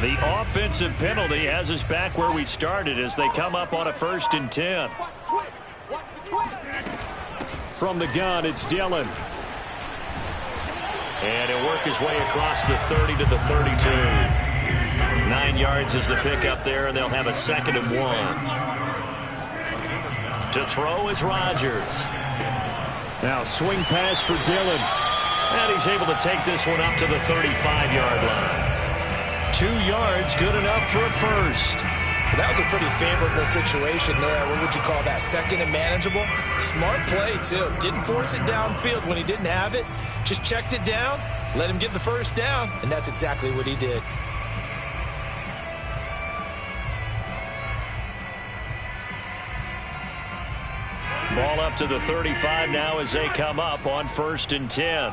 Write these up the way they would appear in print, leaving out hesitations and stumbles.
The offensive penalty has us back where we started as they come up on a 1st and 10. From the gun, it's Dillon. And he'll work his way across the 30 to the 32. 9 yards is the pickup there, and they'll have a 2nd and 1. To throw is Rodgers. Now swing pass for Dillon. And he's able to take this one up to the 35-yard line. 2 yards, good enough for a first. That was a pretty favorable situation there. What would you call that? 2nd and manageable? Smart play, too. Didn't force it downfield when he didn't have it. Just checked it down, let him get the first down, and that's exactly what he did. Ball up to the 35 now as they come up on 1st and 10.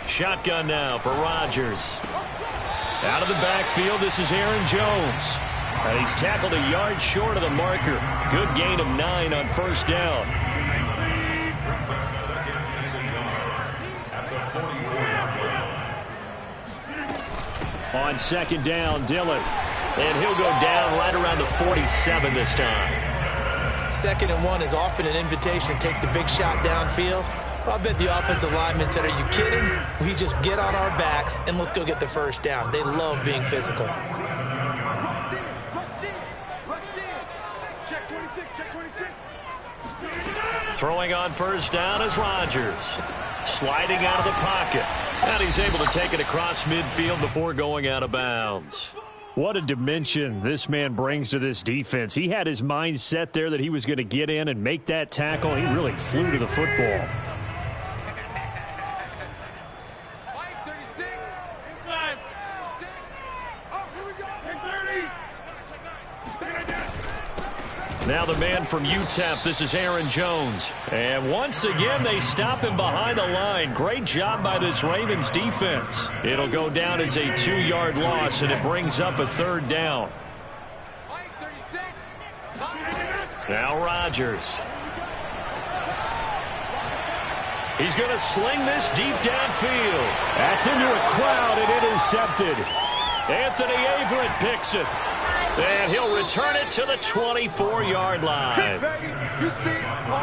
Shotgun now for Rodgers. Out of the backfield, this is Aaron Jones. And he's tackled a yard short of the marker. Good gain of 9 on 1st down. On 2nd down, Dillon. And he'll go down right around the 47 this time. 2nd and 1 is often an invitation to take the big shot downfield. I bet the offensive lineman said, are you kidding? We just get on our backs and let's go get the first down. They love being physical. Throwing on 1st down is Rodgers. Sliding out of the pocket. And he's able to take it across midfield before going out of bounds. What a dimension this man brings to this defense. He had his mind set there that he was going to get in and make that tackle. He really flew to the football. Now the man from UTEP, this is Aaron Jones. And once again, they stop him behind the line. Great job by this Ravens defense. It'll go down as a 2-yard loss, and it brings up a 3rd down. Now Rodgers. He's going to sling this deep downfield. That's into a crowd and intercepted. Anthony Averett picks it. And he'll return it to the 24-yard line.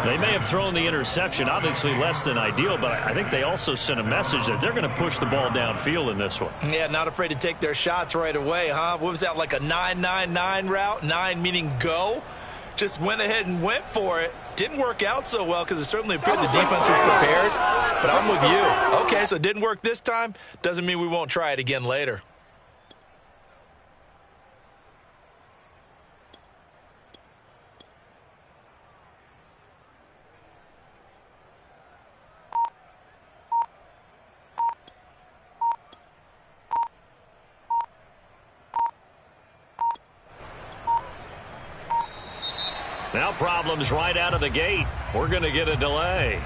They may have thrown the interception, obviously less than ideal, but I think they also sent a message that they're going to push the ball downfield in this one. Yeah, not afraid to take their shots right away, huh? What was that, like a 9-9-9 route? 9 meaning go? Just went ahead and went for it. Didn't work out so well because it certainly appeared the defense was prepared. But I'm with you. Okay, so it didn't work this time. Doesn't mean we won't try it again later. Now problems right out of the gate. We're going to get a delay.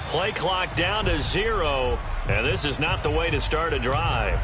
Play clock down to 0, and this is not the way to start a drive.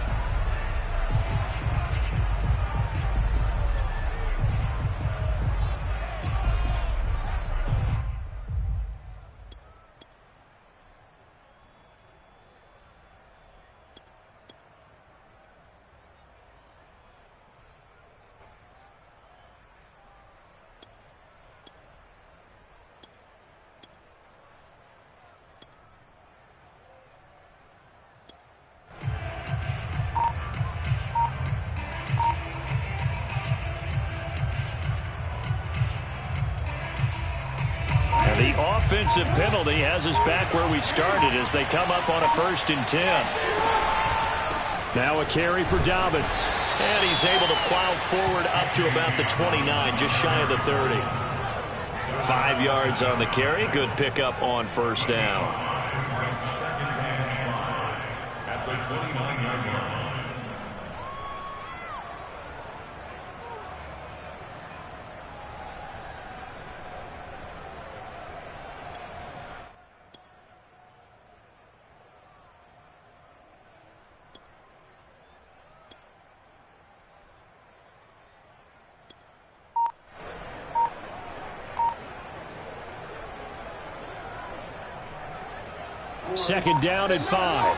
The offensive penalty has us back where we started as they come up on a 1st and 10. Now a carry for Dobbins. And he's able to plow forward up to about the 29, just shy of the 30. 5 yards on the carry. Good pickup on first down. At the 29-yard line. Second down at 5.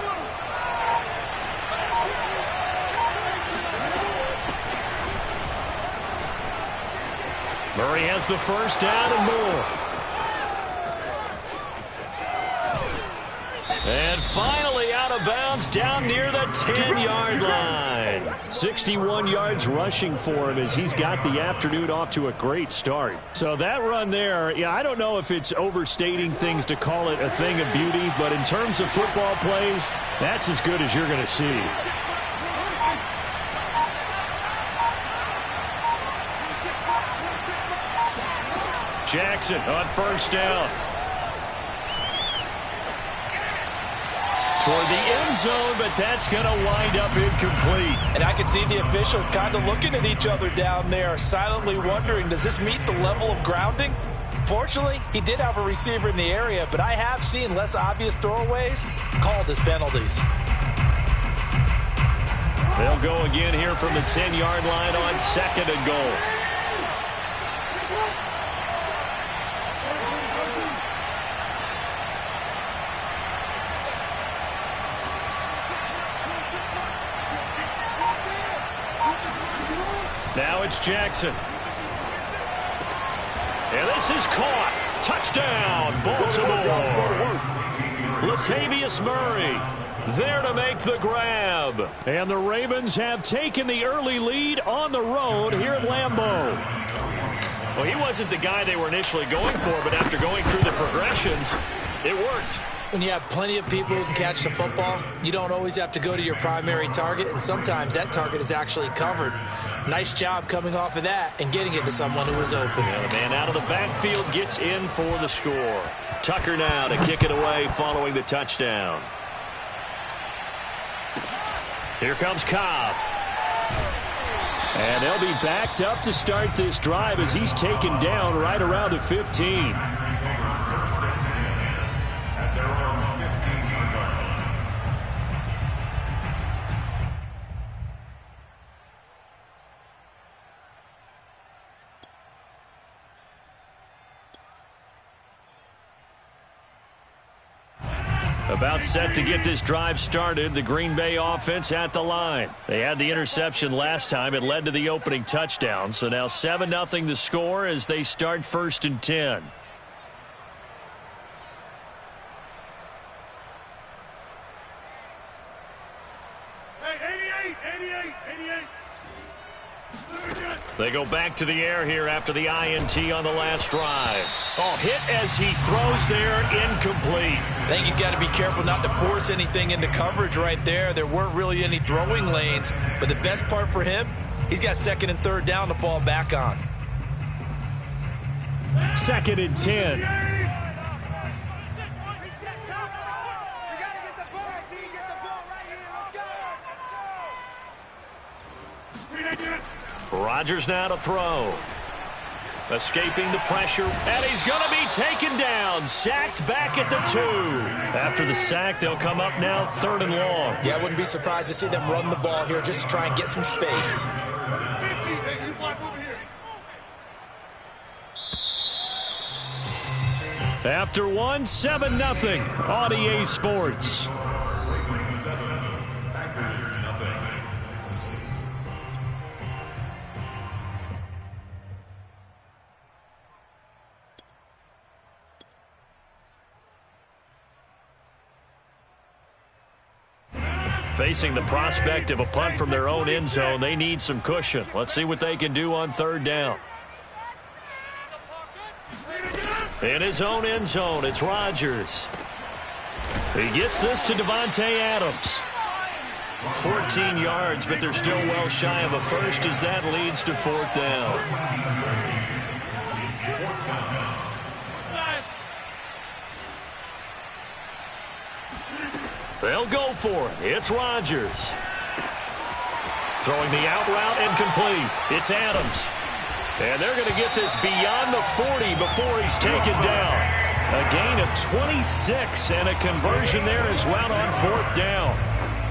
Murray has the first down and more. And finally out of bounds down near the 10-yard line. 61 yards rushing for him as he's got the afternoon off to a great start. So that run there, yeah, I don't know if it's overstating things to call it a thing of beauty, but in terms of football plays, that's as good as you're going to see. Jackson on first down. Toward the end zone, but that's going to wind up incomplete. And I can see the officials kind of looking at each other down there, silently wondering, does this meet the level of grounding? Fortunately, he did have a receiver in the area, but I have seen less obvious throwaways called as penalties. They'll go again here from the 10-yard line on second and goal. Now it's Jackson. And this is caught. Touchdown, Baltimore. Latavius Murray there to make the grab. And the Ravens have taken the early lead on the road here at Lambeau. Well, he wasn't the guy they were initially going for, but after going through the progressions, it worked. When you have plenty of people who can catch the football, you don't always have to go to your primary target, and sometimes that target is actually covered. Nice job coming off of that and getting it to someone who was open. Yeah, the man out of the backfield gets in for the score. Tucker now to kick it away following the touchdown. Here comes Cobb. And they'll be backed up to start this drive as he's taken down right around the 15. About set to get this drive started. The Green Bay offense at the line. They had the interception last time. It led to the opening touchdown. So now 7-0 the score as they start 1st and 10. They go back to the air here after the INT on the last drive. Oh, hit as he throws there, incomplete. I think he's got to be careful not to force anything into coverage right there. There weren't really any throwing lanes, but the best part for him, he's got 2nd and 3rd down to fall back on. 2nd and 10. Rodgers now to throw. Escaping the pressure, and he's going to be taken down. Sacked back at the 2. After the sack, they'll come up now 3rd and long. Yeah, I wouldn't be surprised to see them run the ball here just to try and get some space. After 1, 7-0 on EA Sports. Facing the prospect of a punt from their own end zone, they need some cushion. Let's see what they can do on 3rd down. In his own end zone, it's Rodgers. He gets this to Davante Adams. 14 yards, but they're still well shy of a first as that leads to 4th down. They'll go for it. It's Rodgers. Throwing the out route and complete. It's Adams. And they're going to get this beyond the 40 before he's taken down. A gain of 26 and a conversion there as well on 4th down.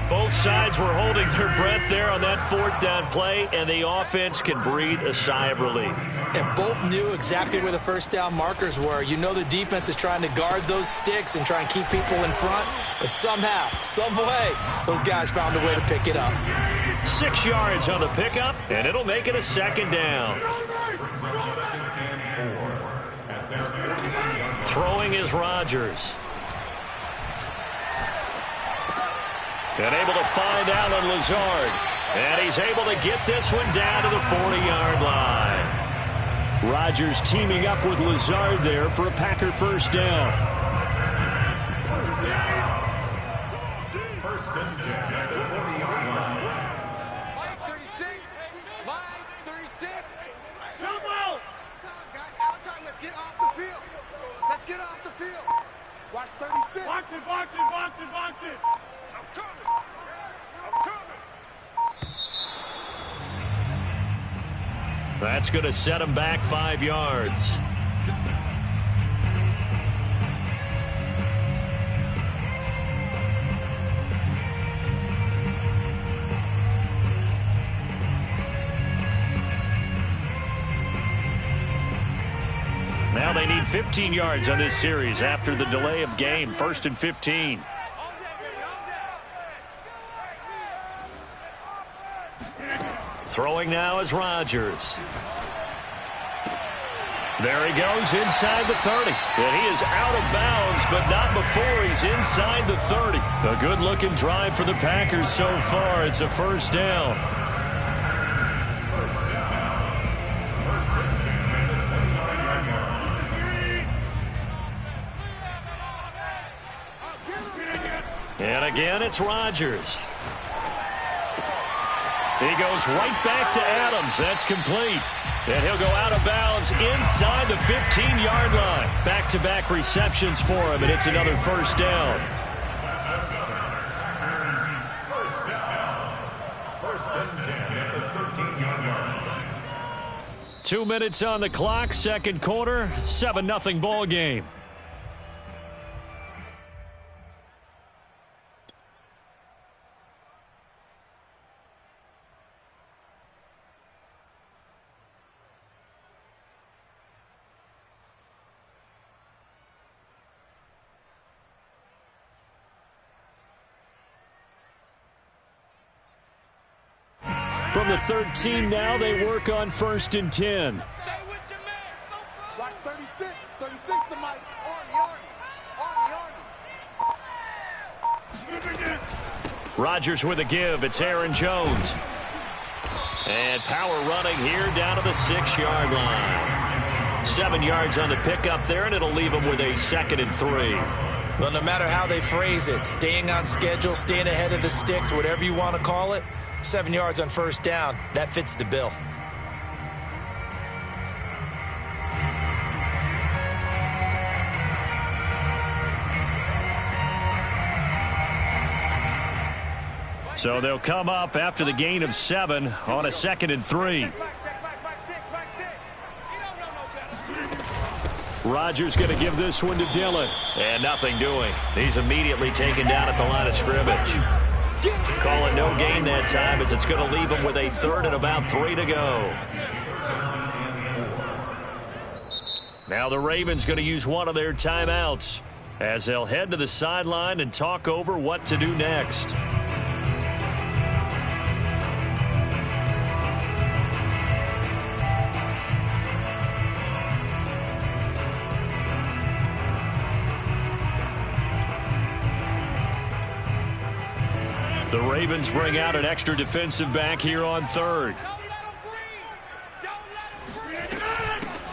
Both sides were holding their breath there on that 4th down play, and the offense can breathe a sigh of relief. And both knew exactly where the first down markers were. You know the defense is trying to guard those sticks and try and keep people in front, but somehow, some way, those guys found a way to pick it up. 6 yards on the pickup, and it'll make it a 2nd down. Throwing is Rodgers. And able to find Allen Lazard. And he's able to get this one down to the 40-yard line. Rodgers teaming up with Lazard there for a Packer first down. First and 10 at the 40-yard line. Line 36. Line 36. Come on! Guys, out time. Let's get off the field. Let's get off the field. Watch 36. Box it, box it, box it, box it. I'm coming. I'm coming. That's going to set him back 5 yards. Now they need 15 yards on this series after the delay of game. 1st and 15. Throwing now is Rodgers. There he goes inside the 30. And he is out of bounds, but not before he's inside the 30. A good-looking drive for the Packers so far. It's a first down. And again, it's Rodgers. He goes right back to Adams. That's complete. And he'll go out of bounds inside the 15-yard line. Back-to-back receptions for him, and it's another first down. First and 10 at the 13-yard line. 2 minutes on the clock, second quarter, 7-0 ball game. From the 13 now, they work on 1st and 10. Watch 36. 36 to Mike. Arnie. Rodgers with a give. It's Aaron Jones. And power running here down to the 6-yard line. 7 yards on the pickup there, and it'll leave them with a 2nd and 3. Well, no matter how they phrase it, staying on schedule, staying ahead of the sticks, whatever you want to call it, 7 yards on first down, that fits the bill. So they'll come up after the gain of 7 on a 2nd and 3. Rodgers going to give this one to Dillon. And nothing doing. He's immediately taken down at the line of scrimmage. Call it no gain that time as it's going to leave him with a 3rd and about 3 to go. Now the Ravens going to use one of their timeouts as they'll head to the sideline and talk over what to do next. The Ravens bring out an extra defensive back here on 3rd.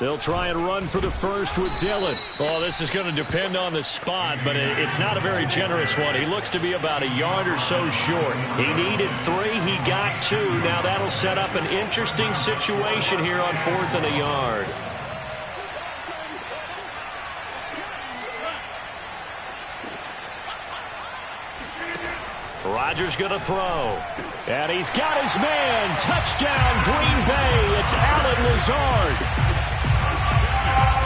They'll try and run for the first with Dillon. Oh, this is going to depend on the spot, but it's not a very generous one. He looks to be about a yard or so short. He needed 3. He got 2. Now that'll set up an interesting situation here on 4th and a yard. Rodgers going to throw. And he's got his man. Touchdown, Green Bay. It's Allen Lazard.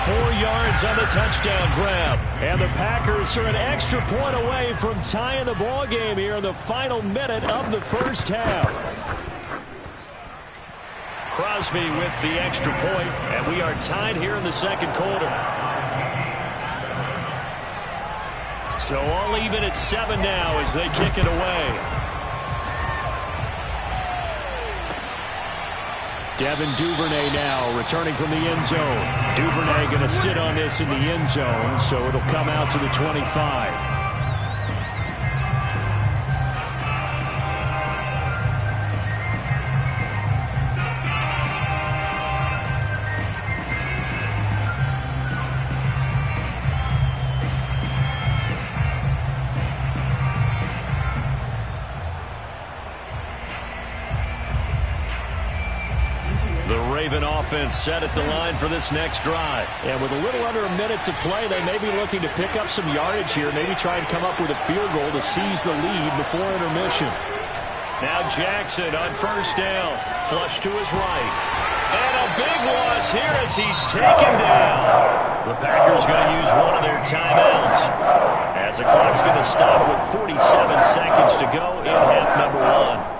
4 yards on the touchdown grab. And the Packers are an extra point away from tying the ball game here in the final minute of the first half. Crosby with the extra point, and we are tied here in the second quarter. So all even at 7 now as they kick it away. Devin Duvernay now returning from the end zone. Duvernay going to sit on this in the end zone, so it'll come out to the 25. Offense set at the line for this next drive. And with a little under a minute to play, they may be looking to pick up some yardage here, maybe try and come up with a field goal to seize the lead before intermission. Now Jackson on first down. Flush to his right. And a big loss here as he's taken down. The Packers going to use one of their timeouts as the clock's going to stop with 47 seconds to go in half number 1.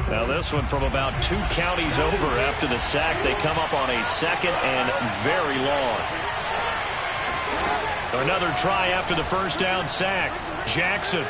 Now this one from about 2 counties over after the sack. They come up on a 2nd and very long. Another try after the first down sack. Jackson.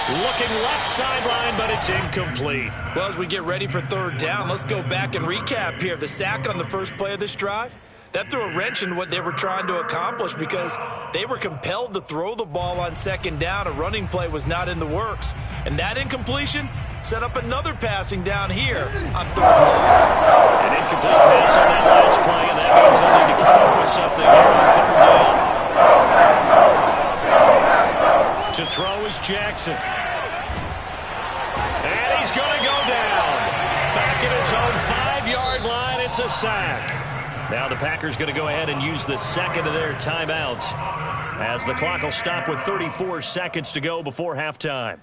Looking left sideline, but it's incomplete. Well, as we get ready for 3rd down, let's go back and recap here. The sack on the first play of this drive, that threw a wrench in what they were trying to accomplish because they were compelled to throw the ball on 2nd down. A running play was not in the works. And that incompletion set up another passing down here on 3rd down. An incomplete pass on that last play, and that means they'll need to come up with something here on 3rd down. To throw is Jackson. And he's going to go down. Back at his own 5-yard line, it's a sack. Now the Packers going to go ahead and use the 2nd of their timeouts as the clock will stop with 34 seconds to go before halftime.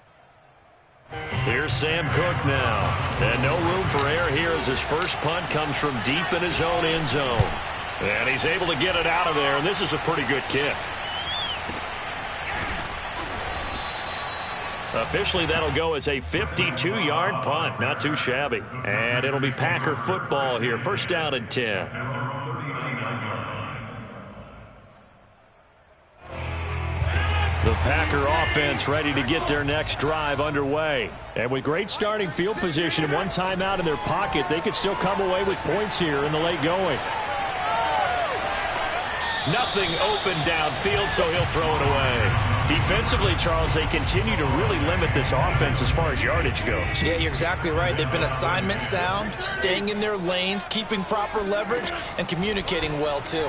Here's Sam Cook now. And no room for error here as his first punt comes from deep in his own end zone. And he's able to get it out of there, and this is a pretty good kick. Officially, that'll go as a 52-yard punt. Not too shabby. And it'll be Packer football here. First down and 10. The Packer offense ready to get their next drive underway. And with great starting field position and one timeout in their pocket, they could still come away with points here in the late going. Nothing open downfield, so he'll throw it away. Defensively, Charles, they continue to really limit this offense as far as yardage goes. Yeah, you're exactly right. They've been assignment sound, staying in their lanes, keeping proper leverage, and communicating well, too.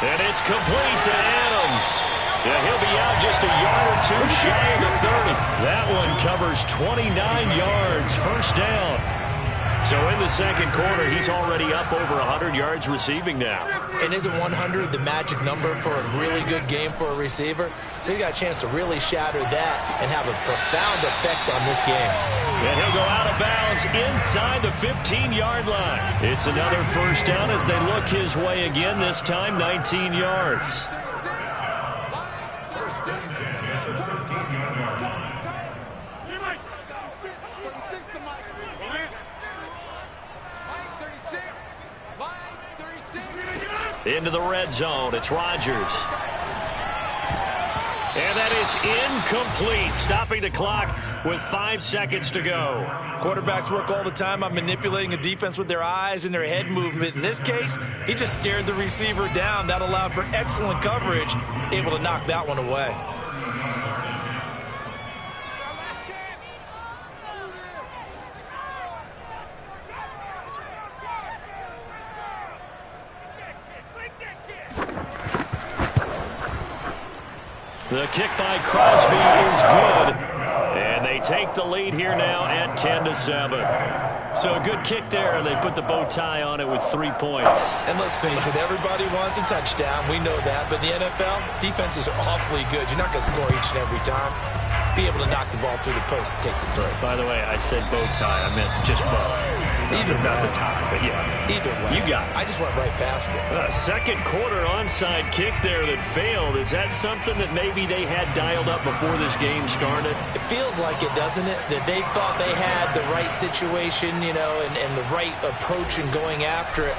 And it's complete to Adams. Yeah, he'll be out just a yard or 2 shy of the 30. That one covers 29 yards. First down. So in the second quarter, he's already up over 100 yards receiving now. And isn't 100 the magic number for a really good game for a receiver? So he got a chance to really shatter that and have a profound effect on this game. And he'll go out of bounds inside the 15-yard line. It's another first down as they look his way again, this time 19 yards. Into the red zone, it's Rodgers. And that is incomplete, stopping the clock with 5 seconds to go. Quarterbacks work all the time on manipulating a defense with their eyes and their head movement. In this case, he just stared the receiver down. That allowed for excellent coverage, able to knock that one away. The kick by Crosby is good. And they take the lead here now at 10-7. So a good kick there, and they put the bow tie on it with 3 points. And let's face it, everybody wants a touchdown. We know that. But in the NFL, defenses are awfully good. You're not going to score each and every time. Be able to knock the ball through the post and take the throw. By the way, I said bow tie. I meant just bow. Either not way. the tie, but yeah. Either way. You got it. I just went right past it. Second quarter onside kick there that failed. Is that something that maybe they had dialed up before this game started? It feels like it, doesn't it? That they thought they had the right situation, you know, and the right approach in going after it.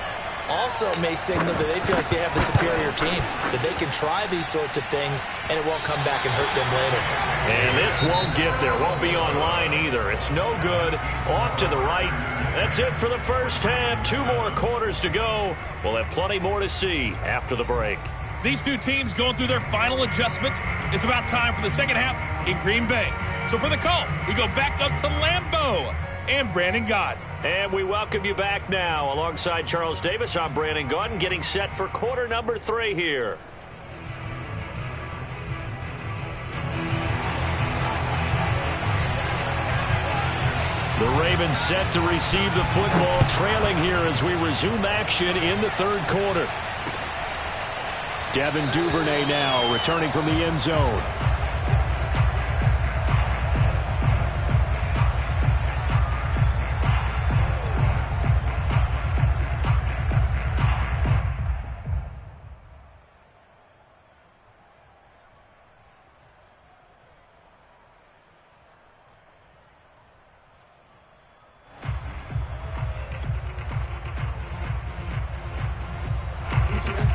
Also may signal that they feel like they have the superior team, that they can try these sorts of things, and it won't come back and hurt them later. And this won't get there. Won't be online either. It's no good. Off to the right. That's it for the first half. 2 more quarters to go. We'll have plenty more to see after the break. These two teams going through their final adjustments. It's about time for the second half in Green Bay. So for the call, we go back up to Lambeau and Brandon Gott. And we welcome you back now. Alongside Charles Davis, I'm Brandon Gott, getting set for quarter number 3 here. The Ravens set to receive the football, trailing here as we resume action in the third quarter. Devin Duvernay now returning from the end zone.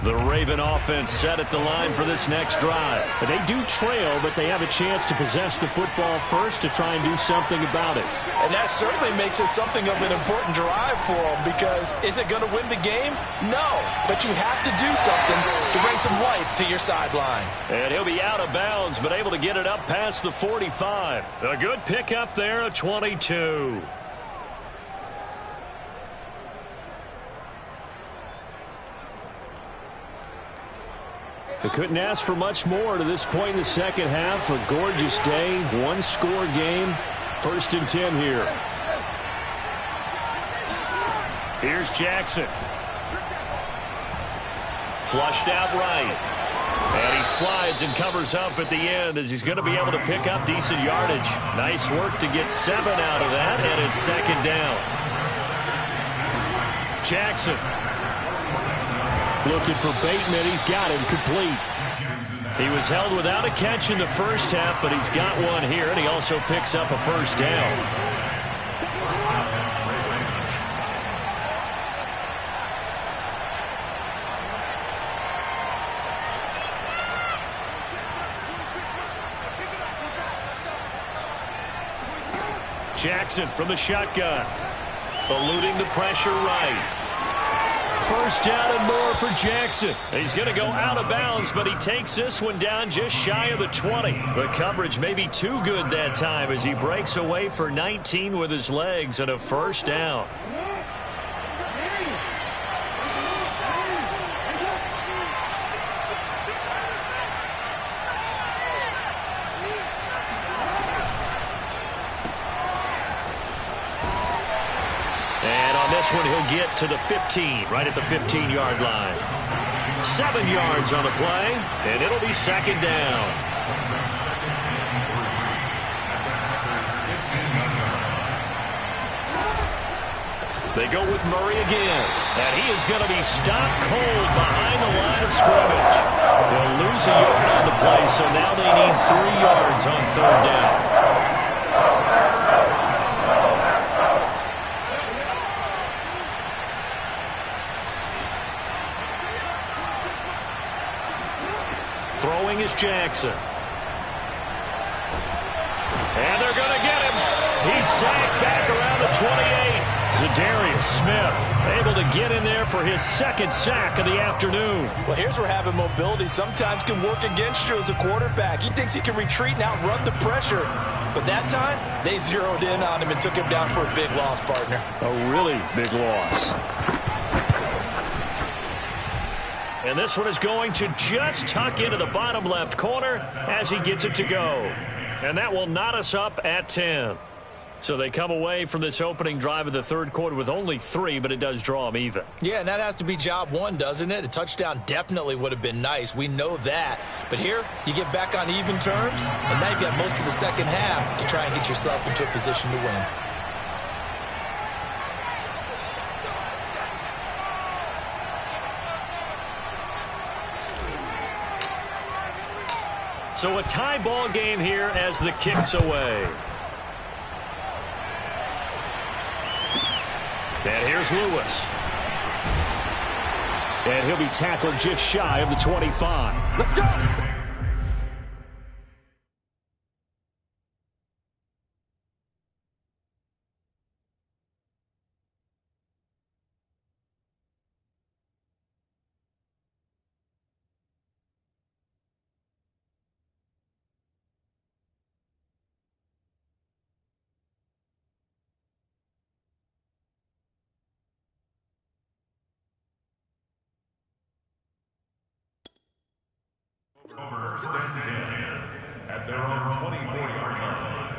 The Raven offense set at the line for this next drive. But they do trail, but they have a chance to possess the football first to try and do something about it. And that certainly makes it something of an important drive for them, because is it going to win the game? No, but you have to do something to bring some life to your sideline. And he'll be out of bounds, but able to get it up past the 45. A good pickup there, a 22. They couldn't ask for much more to this point in the second half. A gorgeous day, one-score game. 1st and 10 here. Here's Jackson. Flushed out right. And he slides and covers up at the end as he's going to be able to pick up decent yardage. Nice work to get 7 out of that, and it's 2nd down. Jackson. Looking for Bateman. He's got him complete. He was held without a catch in the first half, but he's got one here, and he also picks up a 1st down. Jackson from the shotgun. Eluding the pressure right. 1st down and more for Jackson. He's going to go out of bounds, but he takes this one down just shy of the 20. The coverage may be too good that time as he breaks away for 19 with his legs and a 1st down. And on this one, he'll get to the 15, right at the 15-yard line. 7 yards on the play, and it'll be 2nd down. They go with Murray again, and he is going to be stopped cold behind the line of scrimmage. They'll lose a yard on the play, so now they need 3 yards on 3rd down. Throwing is Jackson. And they're going to get him. He's sacked back around the 28. Zadarius Smith able to get in there for his 2nd sack of the afternoon. Well, here's where having mobility sometimes can work against you as a quarterback. He thinks he can retreat and outrun the pressure. But that time, they zeroed in on him and took him down for a big loss, partner. A really big loss. And this one is going to just tuck into the bottom left corner as he gets it to go. And that will knot us up at 10. So they come away from this opening drive of the third quarter with only 3, but it does draw them even. Yeah, and that has to be job one, doesn't it? A touchdown definitely would have been nice. We know that. But here, you get back on even terms, and now you've got most of the second half to try and get yourself into a position to win. So a tie ball game here as the kick's away. And here's Lewis. And he'll be tackled just shy of the 25. Let's go! First and 10 at their own 24-yard line.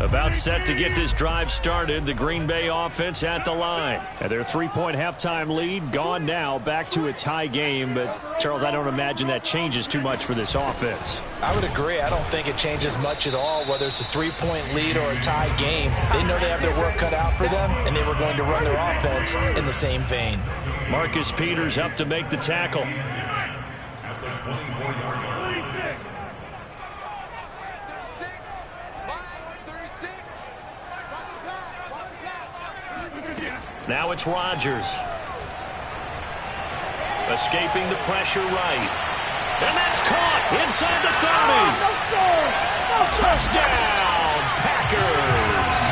About set to get this drive started, the Green Bay offense at the line. And their 3-point halftime lead gone now, back to a tie game. But, Charles, I don't imagine that changes too much for this offense. I would agree. I don't think it changes much at all, whether it's a 3-point lead or a tie game. They know they have their work cut out for them, and they were going to run their offense in the same vein. Marcus Peters up to make the tackle. At the 24-yard line. Now it's Rodgers. Escaping the pressure right. And that's caught inside the 30. Touchdown, Packers.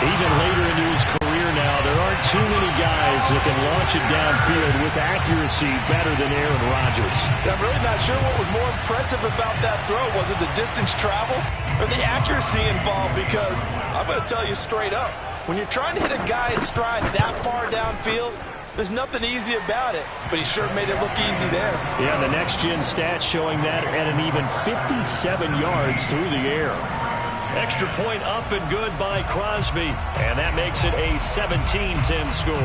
Even later into his career now, there aren't too many guys that can launch it downfield with accuracy better than Aaron Rodgers. I'm really not sure what was more impressive about that throw. Was it the distance travel or the accuracy involved? Because I'm going to tell you straight up, when you're trying to hit a guy in stride that far downfield, there's nothing easy about it, but he sure made it look easy there. Yeah, the next-gen stats showing that at an even 57 yards through the air. Extra point up and good by Crosby, and that makes it a 17-10 score.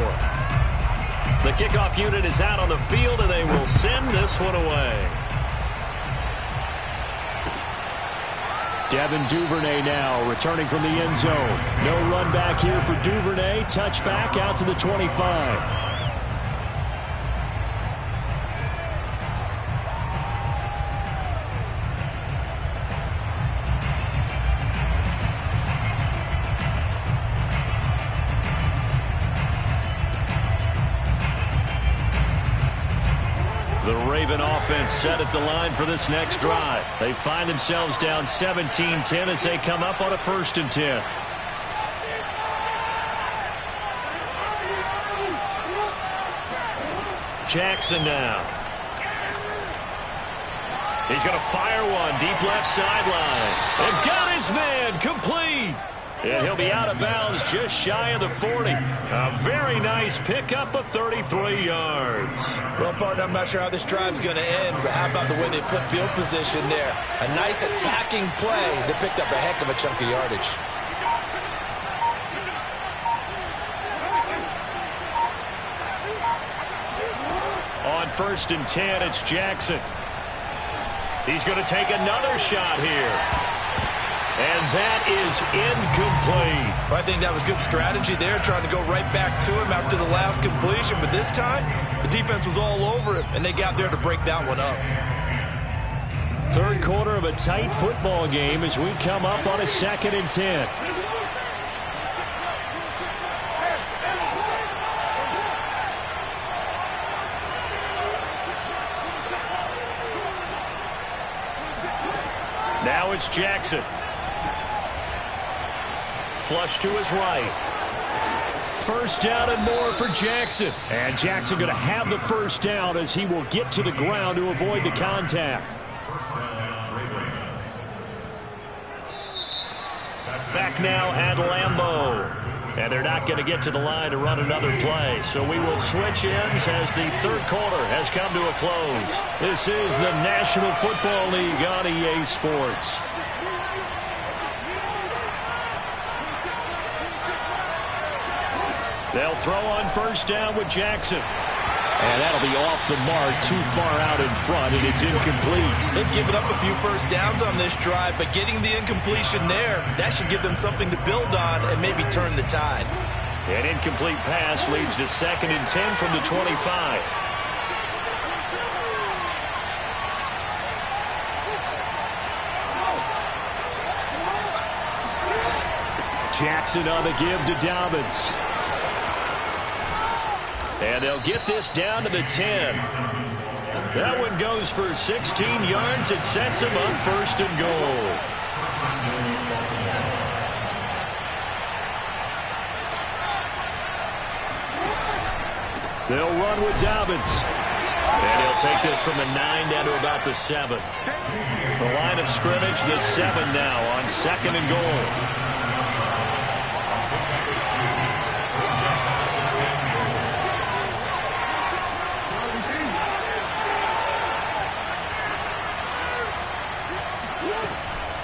The kickoff unit is out on the field, and they will send this one away. Devin Duvernay now returning from the end zone. No run back here for Duvernay. Touchback out to the 25. The Raven offense set at the line for this next drive. They find themselves down 17-10 as they come up on a 1st and 10. Jackson now. He's going to fire one deep left sideline. And got his man complete. And he'll be out of bounds just shy of the 40. A very nice pickup of 33 yards. Well, partner, I'm not sure how this drive's going to end, but how about the way they flip field position there? A nice attacking play that picked up a heck of a chunk of yardage. On 1st and 10, it's Jackson. He's going to take another shot here. And that is incomplete. Well, I think that was good strategy there, trying to go right back to him after the last completion. But this time, the defense was all over him, and they got there to break that one up. Third quarter of a tight football game as we come up on a 2nd and 10. Now it's Jackson. Flush to his right. first down and more for Jackson. And Jackson going to have the first down as he will get to the ground to avoid the contact. Back now at Lambeau. And they're not going to get to the line to run another play. So we will switch ends as the third quarter has come to a close. This is the National Football League on EA Sports. They'll throw on first down with Jackson. And that'll be off the mark, too far out in front, and it's incomplete. They've given up a few first downs on this drive, but getting the incompletion there, that should give them something to build on and maybe turn the tide. An incomplete pass leads to 2nd and 10 from the 25. Jackson on the give to Dobbins. And they'll get this down to the 10. That one goes for 16 yards. It sets them up 1st and goal. They'll run with Dobbins. And he'll take this from the 9 down to about the 7. The line of scrimmage, the 7 now on 2nd and goal.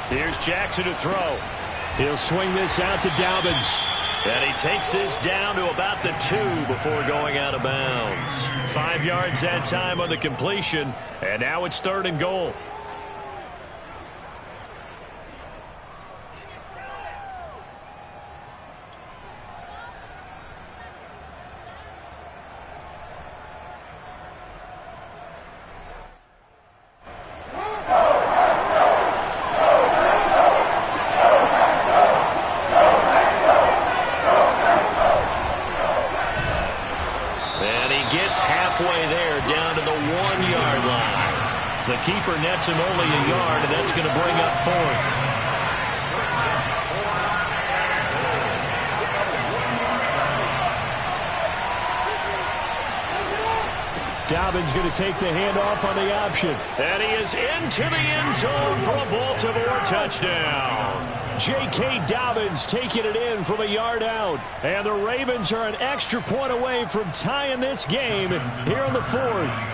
Here's Jackson to throw. He'll swing this out to Dobbins. And he takes this down to about the 2 before going out of bounds. 5 yards that time on the completion. And now it's 3rd and goal. The keeper nets him only a yard, and that's going to bring up 4th. Dobbins going to take the handoff on the option. And he is into the end zone for a Baltimore touchdown. J.K. Dobbins taking it in from a yard out. And the Ravens are an extra point away from tying this game here in the 4th.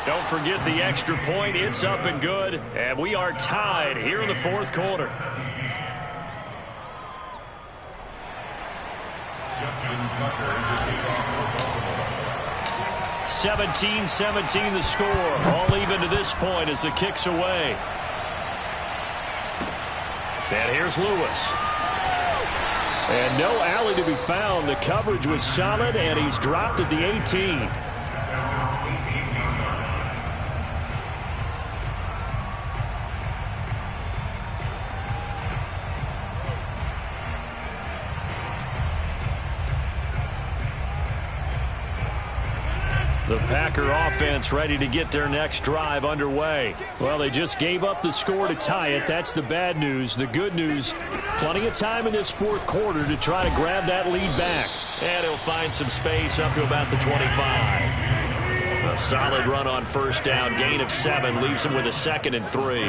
Don't forget the extra point. It's up and good. And we are tied here in the 4th quarter. 17-17 the score. All even to this point as the kick's away. And here's Lewis. And no alley to be found. The coverage was solid, and he's dropped at the 18. The Packer offense ready to get their next drive underway. Well, they just gave up the score to tie it. That's the bad news. The good news, plenty of time in this 4th quarter to try to grab that lead back. And he'll find some space up to about the 25. A solid run on first down. Gain of 7 leaves him with a 2nd and 3.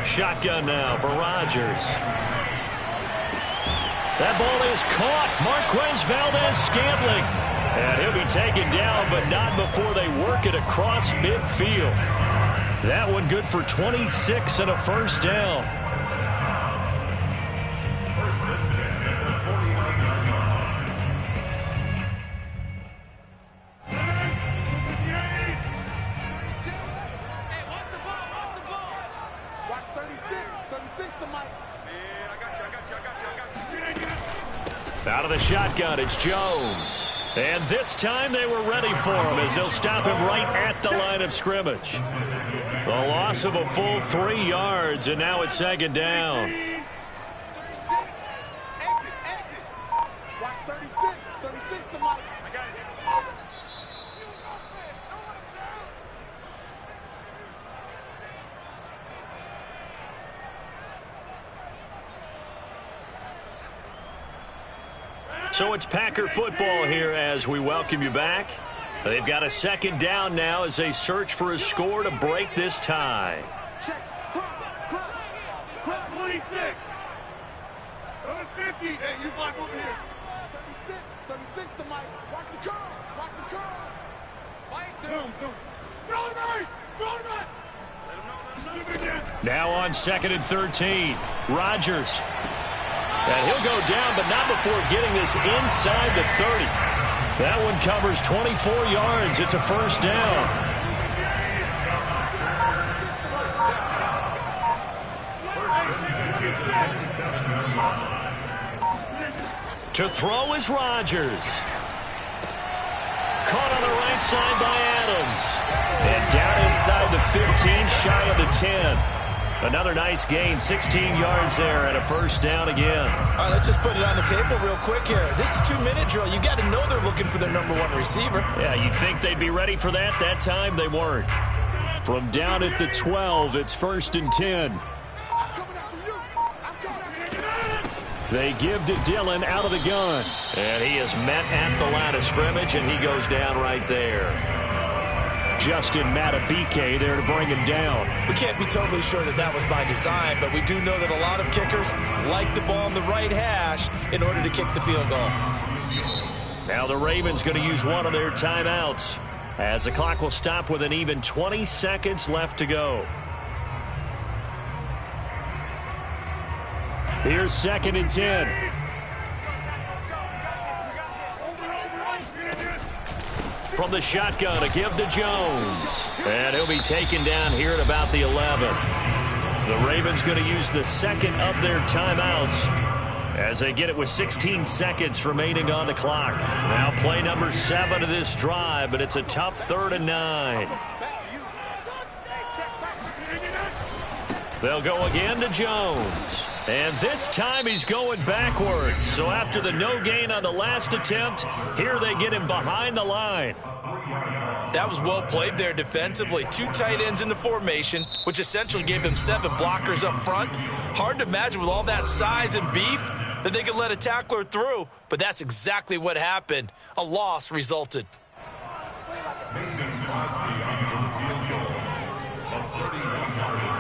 Shotgun now for Rodgers. That ball is caught. Marquez Valdez-Scantling. And he'll be taken down, but not before they work it across midfield. That one good for 26 and a first down. First and 10 at the 49-yard line. Hey, what's the ball? Watch 36. 36 to Mike. Man, I got you. Out of the shotgun, it's Jones. And this time they were ready for him as they'll stop him right at the line of scrimmage. The loss of a full 3 yards, and now it's 2nd down. Exit. Watch 36. 36 to Mike. I got it. Don't let us down. So it's Packer football here as we welcome you back. They've got a second down now as they search for a score to break this tie. Check. Crunch. 26. 50. Hey, you block over here. 36 to Mike. Watch the curl. Mike, do. Throw it right. Let him know. Now on 2nd and 13. Rodgers. And he'll go down, but not before getting this inside the 30. That one covers 24 yards. It's a first down. To throw is Rodgers. Caught on the right side by Adams. And down inside the 15, shy of the 10. Another nice gain, 16 yards there, and a first down again. All right, let's just put it on the table real quick here. This is 2-minute drill. You got to know they're looking for their #1 receiver. Yeah, you think they'd be ready for that? That time they weren't. From down at the 12, it's 1st and 10. They give to Dillon out of the gun. And he is met at the line of scrimmage, and he goes down right there. Justin Matabike there to bring him down. We can't be totally sure that was by design, but we do know that a lot of kickers like the ball in the right hash in order to kick the field goal. Now the Ravens going to use one of their timeouts as the clock will stop with an even 20 seconds left to go. Here's 2nd and 10. From the shotgun, a give to Jones. And he'll be taken down here at about the 11. The Ravens going to use the second of their timeouts as they get it with 16 seconds remaining on the clock. Now play number 7 of this drive, but it's a tough 3rd and 9. They'll go again to Jones. And this time he's going backwards. So after the no gain on the last attempt, here they get him behind the line. That was well played there defensively. 2 tight ends in the formation, which essentially gave him 7 blockers up front. Hard to imagine with all that size and beef that they could let a tackler through, but that's exactly what happened. A loss resulted. Mason Crosby on for the field goal of 31 yards.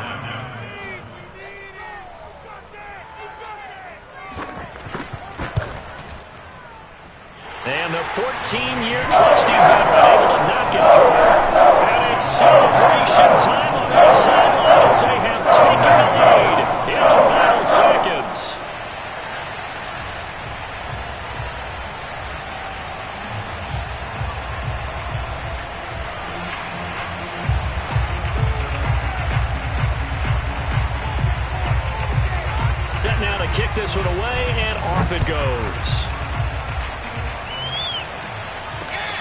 And the 14-year trusty veteran able to knock it through. And it's celebration time on that sideline as they have taken the lead in the final seconds. Set now to kick this one away, and off it goes.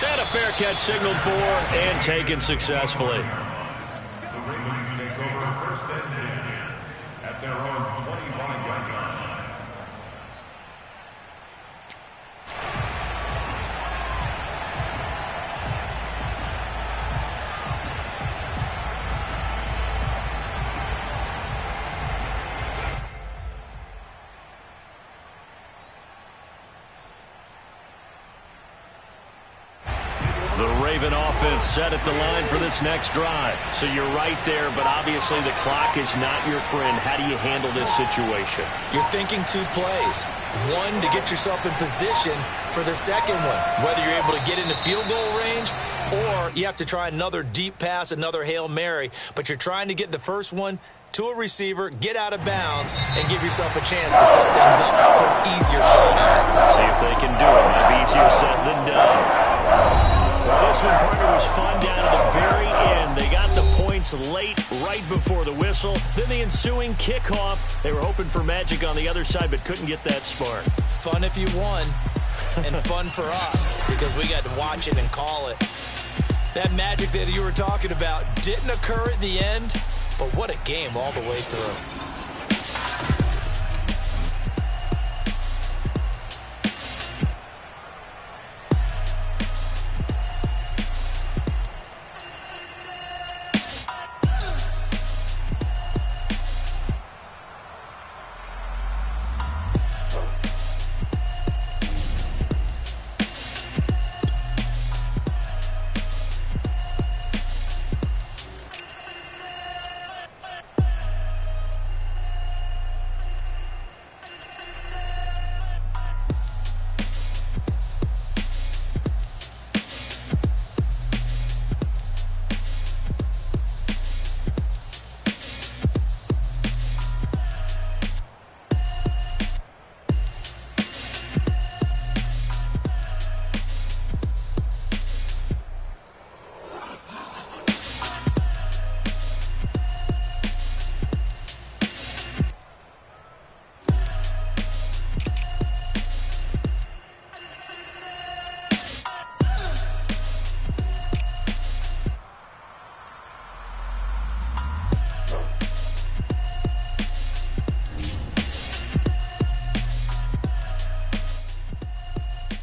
And a fair catch signaled for and taken successfully. The Ravens take over 1st and 10 at their own 25-yard line. The Raven offense set at the line for this next drive. So you're right there, but obviously the clock is not your friend. How do you handle this situation? You're thinking 2 plays. One, to get yourself in position for the second one, whether you're able to get into field goal range or you have to try another deep pass, another Hail Mary. But you're trying to get the first one to a receiver, get out of bounds, and give yourself a chance to set things up for an easier shot at it. See if they can do it. Might be easier said than done. Well, this one, partner, was fun down to the very end. They got the points late, right before the whistle. Then the ensuing kickoff. They were hoping for magic on the other side, but couldn't get that spark. Fun if you won, and fun for us because we got to watch it and call it. That magic that you were talking about didn't occur at the end, but what a game all the way through.